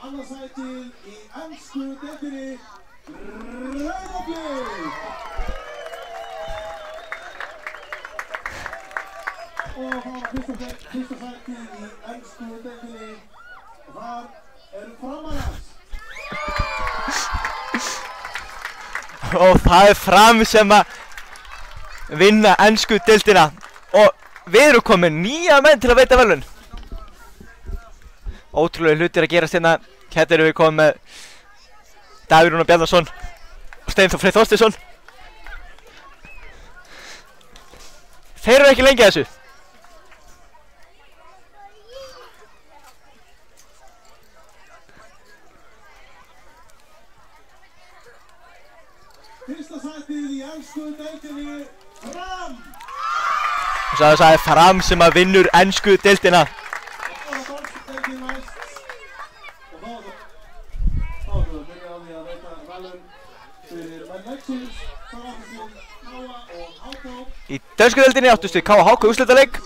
Annað ensku deildinni Breiðablik. Og það var fyrsta sæti í ensku deildinni. Þar eru Framarans. Og það Fram sem að vinna ensku deildina. Og við erum komin 9 menn til að veita verðlaun. Ótrúlega hlutir að gerast hérna. Hérna erum við komið með Davíð Rúnar Bjarnason og Steinþór Freyr Þorsteinsson. Þeir eru ekki lengi að þessu. Fyrsta sætið í ensku deildinni Fram. Og það er Fram sem að vinnur ensku deildina. Í dönsku deildinni áttust við K.A. Háka úrslitaleik.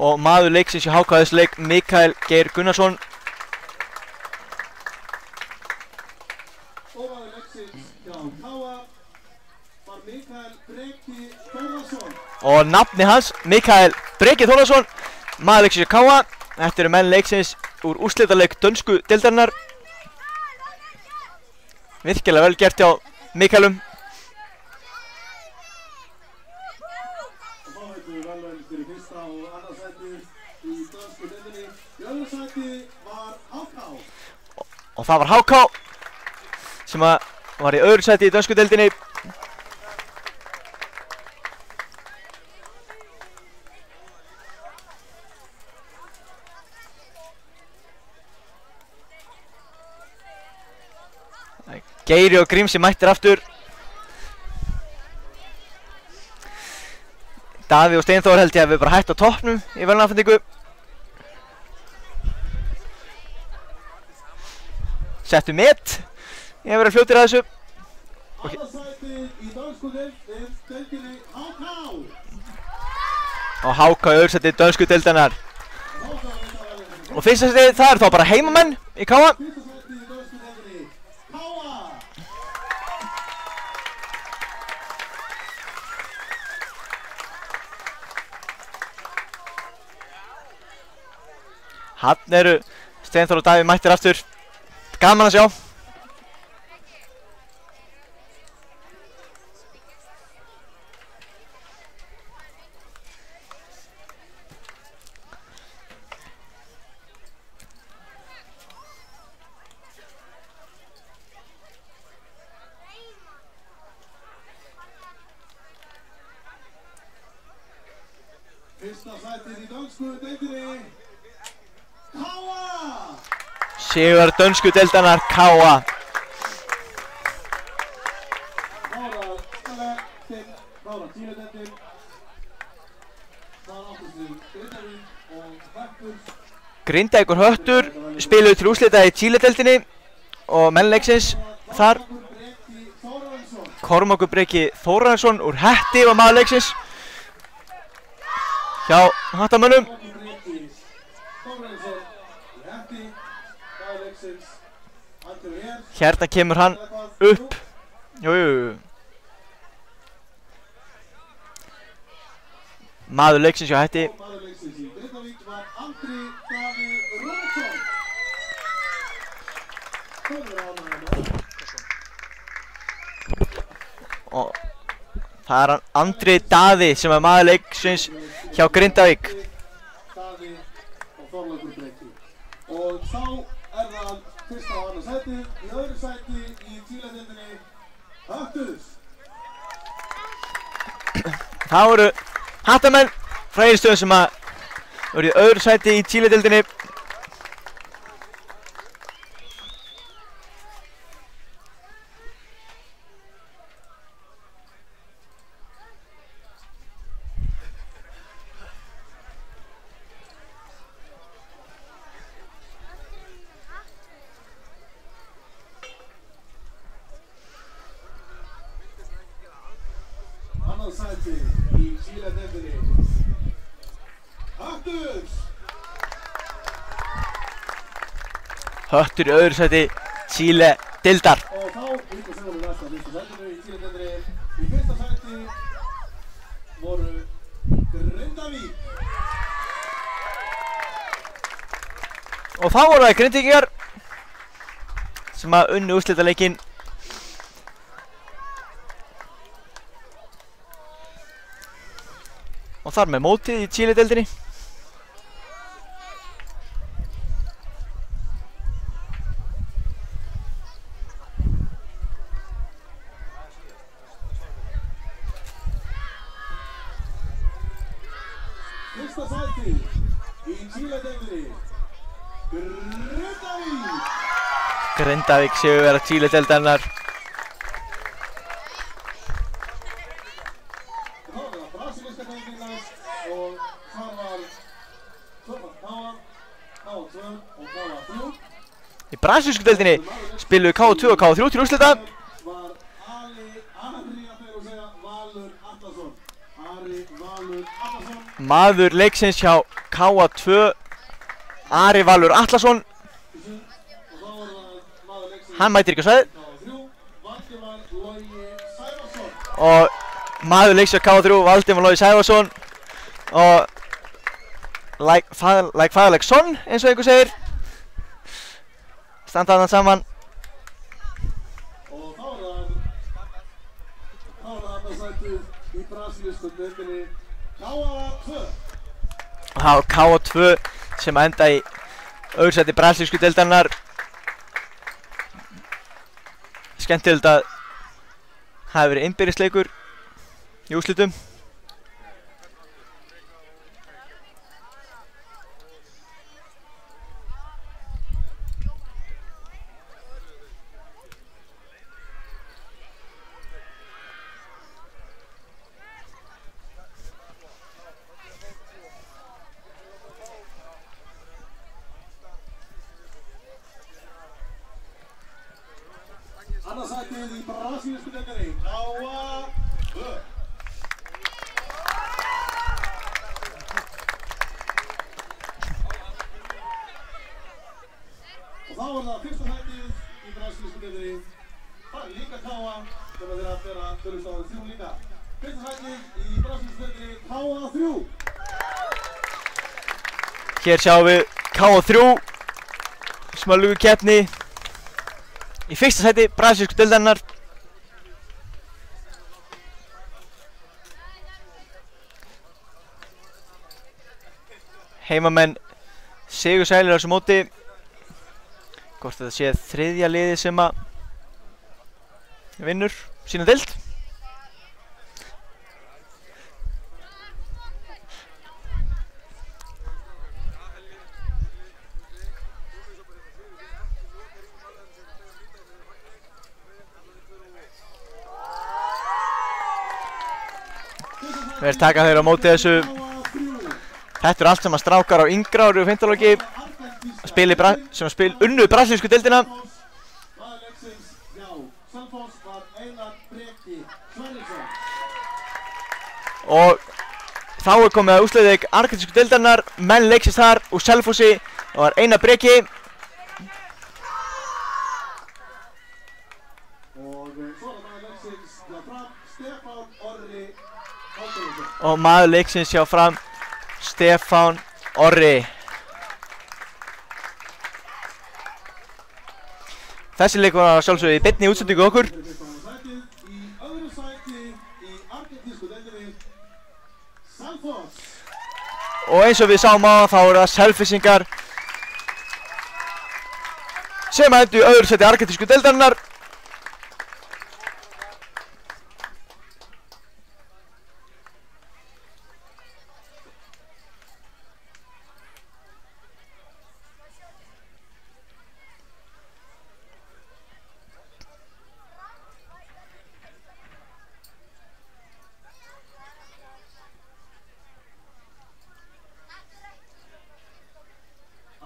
Og maður leiksins í Háka þessu leik Mikael Geir Gunnarsson. Og nafni hans, Mikael Breki Þórðarsson, maður leiksins í K.A. Þetta eru menn leiksins úr úrslitaleik dönsku deildarinnar. Virkilega vel gert hjá Mikaelum. Og það var HK sem var í öðru sæti í dönsku deildinni. Geiri og Grímsi mættir aftur. Davíð og Steinþór held ég að við bara hætt á toppnum í verðlaunaafhendingu. Settu met. Ég hef verið fljótir að þessu. Og HK í öðru sæti í dönsku deildarinnar. Og fyrsta sæti það er þá bara heimamenn í K.A. Hann eru Steinþór og Davíð mættir aftur. Gaman að sjá. Fyrsta sætið í dönsku deildinni K.A. Sigur dönsku deildarinnar K.A. Klára Tíledeildin. Það áttust við Grindavík og Höttur. Grindavík og Höttur spiluðu til úrslita í Tíledeildinni og menn leiksins þar. Kormákur Breki Þórðarsson úr Hetti var maður leiksins hjá hattamönnum. Hérna kemur hann upp. Jú. Maður leiksins hjá Hetti. Og það er hann Andri Daði sem er maður leiksins hjá Grindavík. Daði og Þorlákur Breki. Og þá er það fyrsta og annað sætið. Í öðru sæti í Tíledeildinni Höttur. Það voru hattamenn frá Egilsstöðum sem voru í öðru sæti í Tíledeildinni. Annað sæti í Tíledeildinni Höttur. Höttur í öðru sæti Chile deildar. Og þá líka sem voru næsta fyrsta sætinu í Chile-deildinni. Í fyrsta sæti voru Grindavík. Og þá voru það Grindvíkingar sem að unnu úrslitaleikinn. Og þar með mótið í Chile-deildinni. Fyrsta sæti í Chile-deildinni, Grindavík. Grindavík séu vera Chile-deildarinnar. Það var brasilíska deildin næst og þar var tvöfalt KA 2 og KA 3. Í brasilísku deildinni spiluðu KA 2 og KA 3 til úrslita. Var Valur Atlason. Ari Valur Atlason. Maður leiksins hjá KA 2, Ari Valur Atlason. Og þá var það maður leiksins Hann mætir ekki á svæðið. KA 3, Valdimar Logi Sævarsson. Og maður leiks hjá KA 3, Valdimar Logi Sævarsson. Og like father son, eins og einhver segir. Standa þarna saman. Og þá var það annað sætið í brasilísku deildinni, KA 2. Og það var KA 2 sem að enda í öðru sæti brasilísku deildarinnar. Skemmtilegt að hafi verið innbyrðisleikur í úrslitum. Annað sætið í brasilísku deildinni, KA 2. Og þá var það fyrsta sætið í brasilísku deildinni. Það er líka KA, sem þeirra að bera tölustafan 3 líka. Fyrsta sætið í brasilísku deildinni, KA 3. Hér sjáum við KA 3 sem að lugu keppni í fyrsta sæti brasilísku deildarinnar. Heimamenn sigursælir á þessu móti. Hvort þetta sé þriðja liðið sem að vinnur sína deild. Við erum taka þeirra á móti þessu. Þetta eru allt saman strákar á yngra ári og 15 loki sem unnu brasilísku deildina. Og þá er komið að úrslitaleik argentísku deildarinnar. Menn leiksins þar úr Selfossi og var Einar Breki. Og maður leiksins hjá Fram, Stefán Orri. Þessi leikur var sjálfsögðu í beinni útsendingu okkur. Og eins og við sáum á þá eru það Selfyssingar sem að endu í öðru sæti argentísku deildarinnar.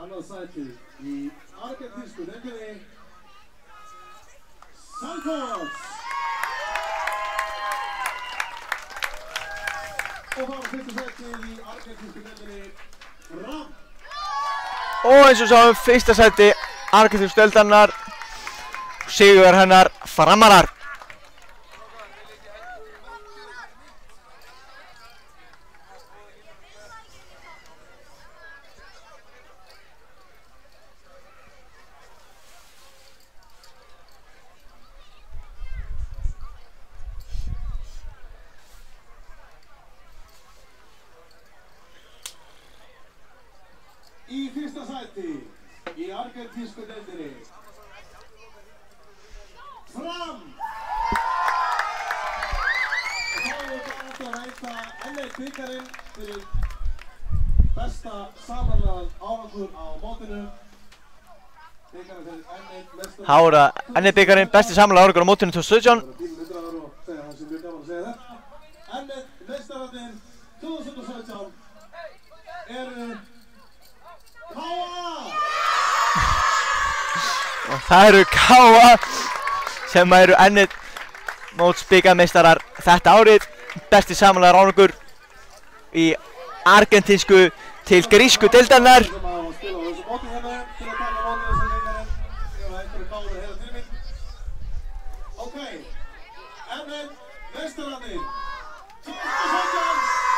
Annað sætið í argentísku deildinni, Santos. Og þá fyrsta sætið í argentísku deildinni, Fram. Og eins og sáum fyrsta sæti Argentínsku-deildarinnar. Sigur hennar Framarar. Í fyrsta sæti í argentínsku deildinni Fram! Og þá er þetta að veita N1 bikarinn fyrir besta samanlagðan árangur á mótinu. Bikarinn fyrir N1 mestara. Þá er það N1 bikarinn besti samanlagður árangur á mótinu 2017. Bílmyndraður og segja það sem mjög gaman að segja þetta. N1 mestararnir 2017 eru K.A. Og það eru K.A. sem eru N1 mótsbikarmeistarar þetta árið. Besti samanlagður árangur í argentínsku til grísku deildarinnar. Sem að spila á þessu móti hérna til að taka mótinu sem leikarinn ef að einhverju káður heila til mín. Ok, N1 mestararnir 2017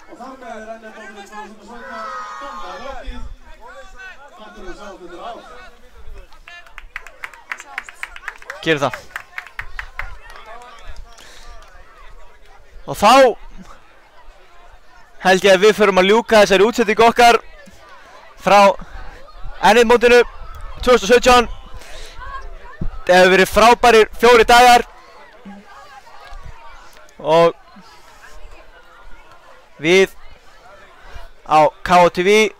og þar með er N1 mótinu 2017 komna á lokið. Takk fyrir að sjá þetta ár. Gerum það. Og þá held ég að við förum að ljúka þessari útsetningu okkar frá N1 mótinu 2017. Það hefur verið frábærir 4 dagar og við á K.A. TV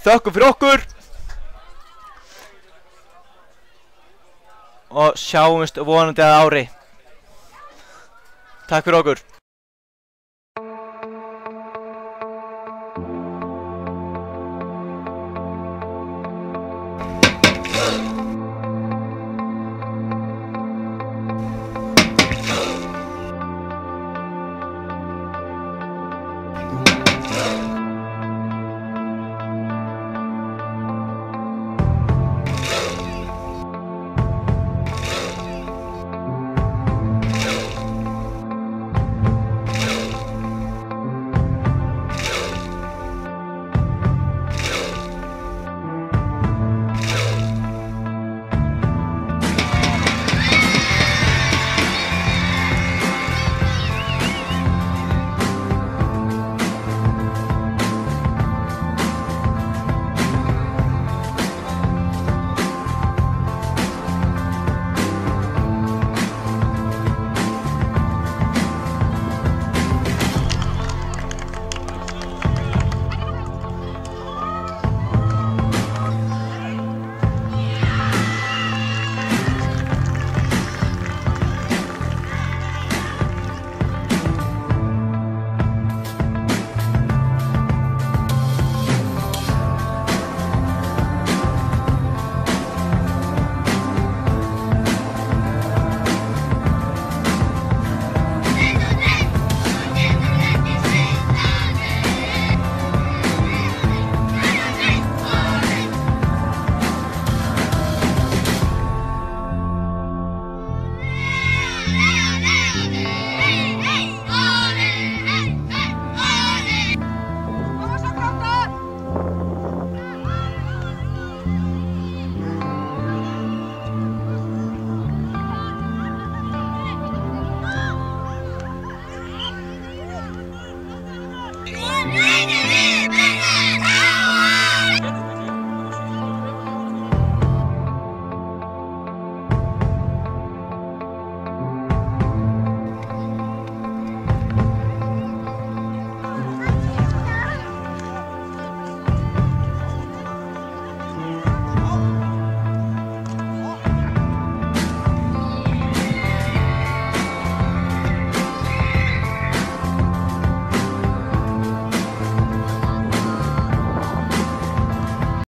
þökkum fyrir okkur og sjáumst vonandi að ári. Takk fyrir okkur.